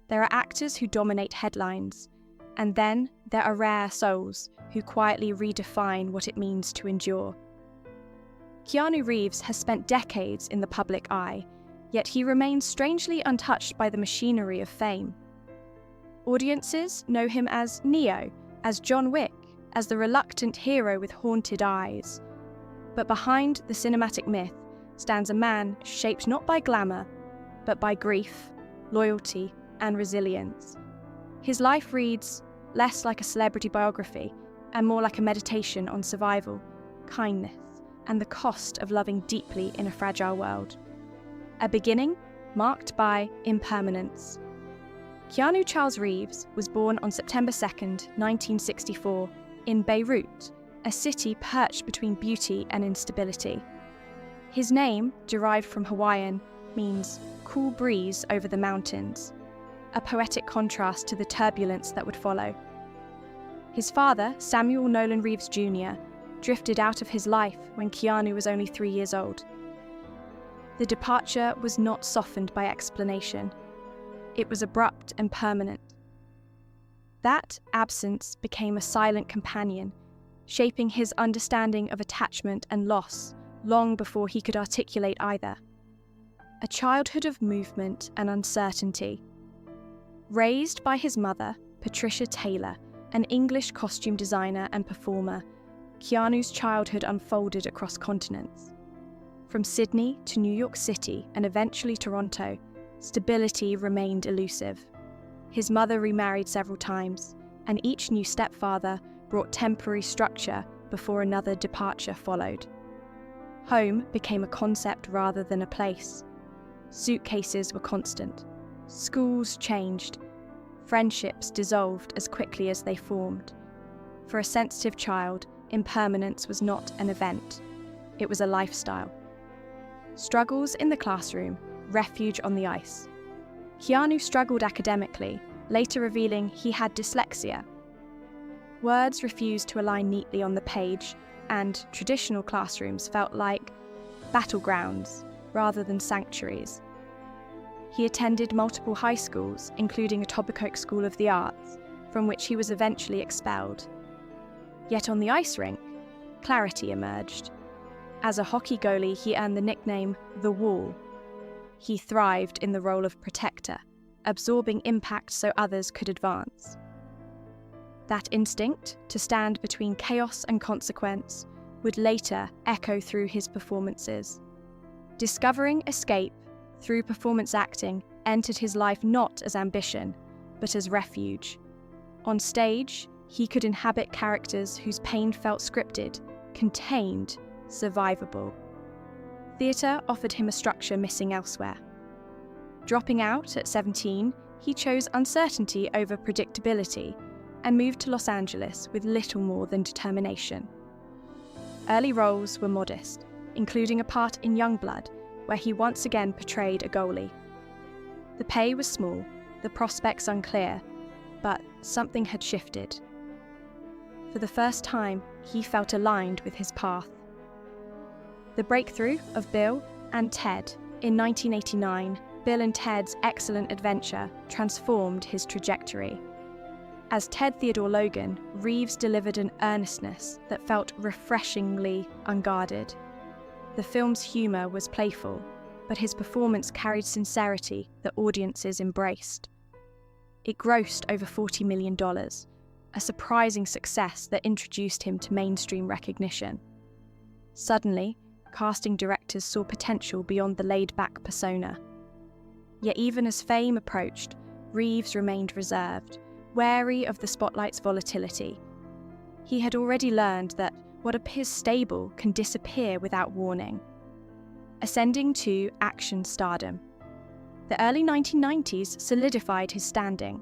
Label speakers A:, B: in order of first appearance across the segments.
A: There are actors who dominate headlines, and then there are rare souls who quietly redefine what it means to endure. Keanu Reeves has spent decades in the public eye, yet he remains strangely untouched by the machinery of fame. Audiences know him as Neo, as John Wick, as the reluctant hero with haunted eyes. But behind the cinematic myth stands a man shaped not by glamour, but by grief, loyalty, and resilience. His life reads less like a celebrity biography and more like a meditation on survival, kindness, and the cost of loving deeply in a fragile world. A beginning marked by impermanence. Keanu Charles Reeves was born on September 2nd, 1964, in Beirut, a city perched between beauty and instability. His name, derived from Hawaiian, means cool breeze over the mountains, a poetic contrast to the turbulence that would follow. His father, Samuel Nolan Reeves Jr., drifted out of his life when Keanu was only 3 years old. The departure was not softened by explanation. It was abrupt and permanent. That absence became a silent companion, shaping his understanding of attachment and loss long before he could articulate either. A childhood of movement and uncertainty. Raised by his mother, Patricia Taylor, an English costume designer and performer, Keanu's childhood unfolded across continents. From Sydney to New York City and eventually Toronto, stability remained elusive. His mother remarried several times, and each new stepfather brought temporary structure before another departure followed. Home became a concept rather than a place. Suitcases were constant. Schools changed. Friendships dissolved as quickly as they formed. For a sensitive child, impermanence was not an event. It was a lifestyle. Struggles in the classroom, refuge on the ice. Keanu struggled academically, later revealing he had dyslexia. Words refused to align neatly on the page, and traditional classrooms felt like battlegrounds rather than sanctuaries. He attended multiple high schools, including Etobicoke School of the Arts, from which he was eventually expelled. Yet on the ice rink, clarity emerged. As a hockey goalie, he earned the nickname The Wall. He thrived in the role of protector, absorbing impact so others could advance. That instinct to stand between chaos and consequence would later echo through his performances. Discovering escape through performance acting entered his life not as ambition, but as refuge. On stage, he could inhabit characters whose pain felt scripted, contained, survivable. Theatre offered him a structure missing elsewhere. Dropping out at 17, he chose uncertainty over predictability and moved to Los Angeles with little more than determination. Early roles were modest, including a part in Youngblood, where he once again portrayed a goalie. The pay was small, the prospects unclear, but something had shifted. For the first time, he felt aligned with his path. The breakthrough of Bill and Ted in 1989, Bill and Ted's Excellent Adventure, transformed his trajectory. As Ted Theodore Logan, Reeves delivered an earnestness that felt refreshingly unguarded. The film's humour was playful, but his performance carried sincerity that audiences embraced. It grossed over $40 million, a surprising success that introduced him to mainstream recognition. Suddenly, casting directors saw potential beyond the laid-back persona. Yet even as fame approached, Reeves remained reserved, wary of the spotlight's volatility. He had already learned that what appears stable can disappear without warning. Ascending to action stardom. The early 1990s solidified his standing.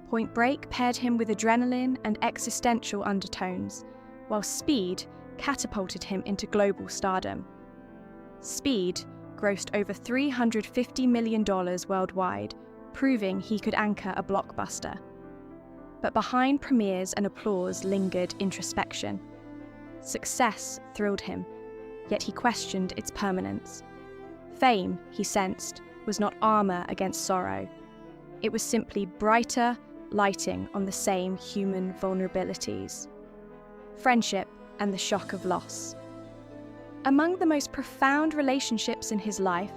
A: Point Break paired him with adrenaline and existential undertones, while Speed catapulted him into global stardom. Speed grossed over $350 million worldwide, proving he could anchor a blockbuster. But behind premieres and applause lingered introspection. Success thrilled him, yet he questioned its permanence. Fame, he sensed, was not armor against sorrow. It was simply brighter lighting on the same human vulnerabilities. Friendship and the shock of loss. Among the most profound relationships in his life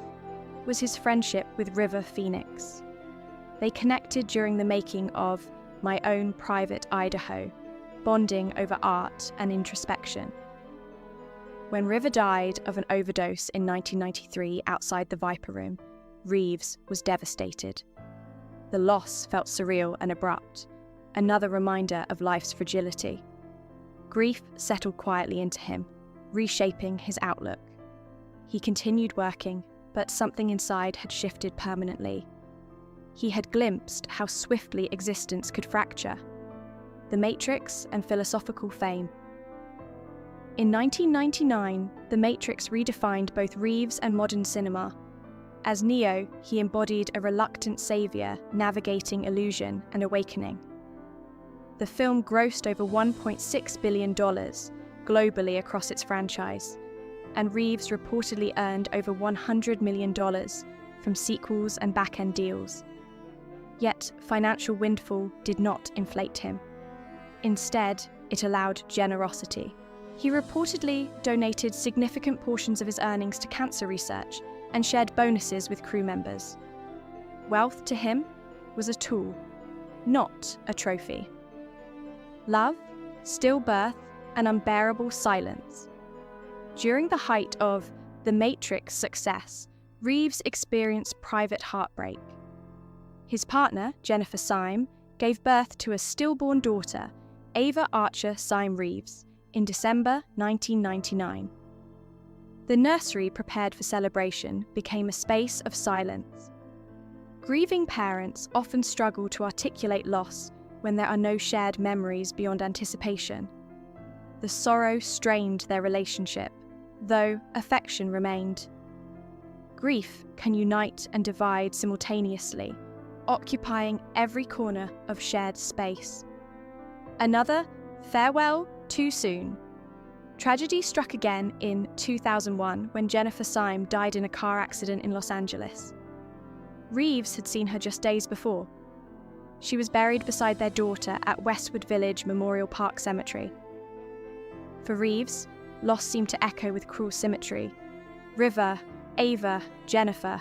A: was his friendship with River Phoenix. They connected during the making of My Own Private Idaho, bonding over art and introspection. When River died of an overdose in 1993 outside the Viper Room, Reeves was devastated. The loss felt surreal and abrupt, another reminder of life's fragility. Grief settled quietly into him, reshaping his outlook. He continued working, but something inside had shifted permanently. He had glimpsed how swiftly existence could fracture. The Matrix and philosophical fame. In 1999, The Matrix redefined both Reeves and modern cinema. As Neo, he embodied a reluctant savior navigating illusion and awakening. The film grossed over $1.6 billion globally across its franchise, and Reeves reportedly earned over $100 million from sequels and back-end deals. Yet, financial windfall did not inflate him. Instead, it allowed generosity. He reportedly donated significant portions of his earnings to cancer research and shared bonuses with crew members. Wealth to him was a tool, not a trophy. Love, stillbirth, and unbearable silence. During the height of The Matrix success, Reeves experienced private heartbreak. His partner, Jennifer Syme, gave birth to a stillborn daughter, Ava Archer Syme Reeves, in December 1999. The nursery prepared for celebration became a space of silence. Grieving parents often struggle to articulate loss when there are no shared memories beyond anticipation. The sorrow strained their relationship, though affection remained. Grief can unite and divide simultaneously, occupying every corner of shared space. Another farewell too soon. Tragedy struck again in 2001 when Jennifer Syme died in a car accident in Los Angeles. Reeves had seen her just days before. She was buried beside their daughter at Westwood Village Memorial Park Cemetery. For Reeves, loss seemed to echo with cruel symmetry. River, Ava, Jennifer.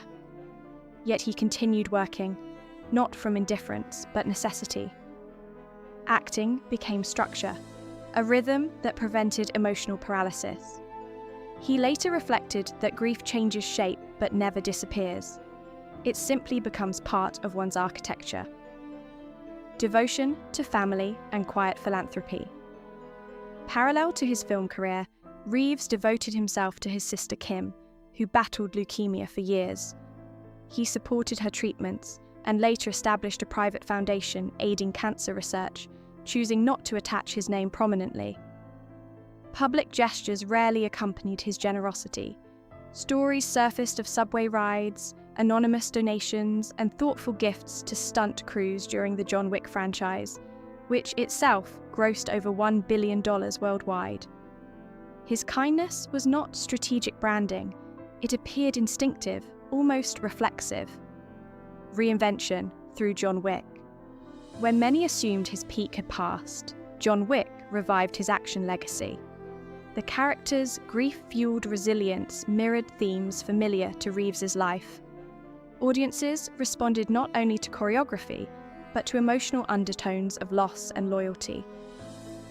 A: Yet he continued working, not from indifference, but necessity. Acting became structure, a rhythm that prevented emotional paralysis. He later reflected that grief changes shape but never disappears. It simply becomes part of one's architecture. Devotion to family and quiet philanthropy. Parallel to his film career, Reeves devoted himself to his sister Kim, who battled leukemia for years. He supported her treatments and later established a private foundation aiding cancer research, choosing not to attach his name prominently. Public gestures rarely accompanied his generosity. Stories surfaced of subway rides, anonymous donations, and thoughtful gifts to stunt crews during the John Wick franchise, which itself grossed over $1 billion worldwide. His kindness was not strategic branding, it appeared instinctive, almost reflexive. Reinvention through John Wick. When many assumed his peak had passed, John Wick revived his action legacy. The character's grief-fueled resilience mirrored themes familiar to Reeves's life. Audiences responded not only to choreography, but to emotional undertones of loss and loyalty.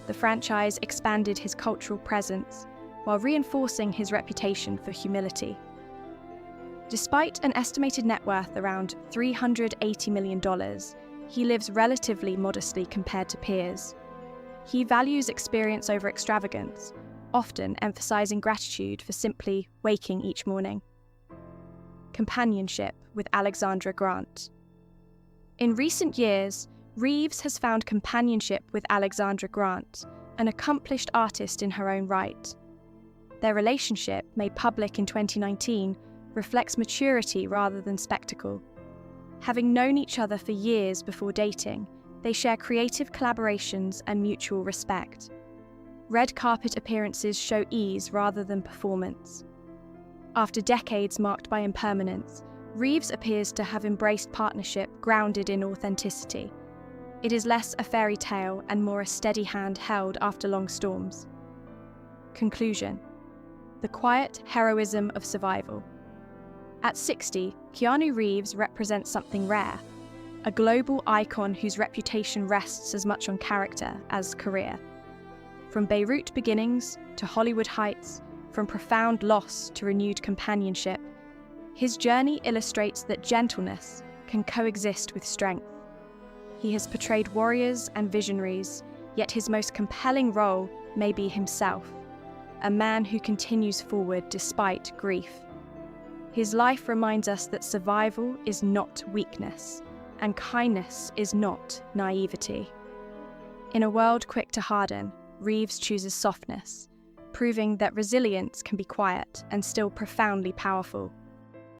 A: The franchise expanded his cultural presence, while reinforcing his reputation for humility. Despite an estimated net worth around $380 million, he lives relatively modestly compared to peers. He values experience over extravagance, often emphasizing gratitude for simply waking each morning. Companionship with Alexandra Grant. In recent years, Reeves has found companionship with Alexandra Grant, an accomplished artist in her own right. Their relationship, made public in 2019, reflects maturity rather than spectacle. Having known each other for years before dating, they share creative collaborations and mutual respect. Red carpet appearances show ease rather than performance. After decades marked by impermanence, Reeves appears to have embraced partnership grounded in authenticity. It is less a fairy tale and more a steady hand held after long storms. Conclusion: the quiet heroism of survival. At 60, Keanu Reeves represents something rare, a global icon whose reputation rests as much on character as career. From Beirut beginnings to Hollywood heights, from profound loss to renewed companionship, his journey illustrates that gentleness can coexist with strength. He has portrayed warriors and visionaries, yet his most compelling role may be himself, a man who continues forward despite grief. His life reminds us that survival is not weakness, and kindness is not naivety. In a world quick to harden, Reeves chooses softness, proving that resilience can be quiet and still profoundly powerful.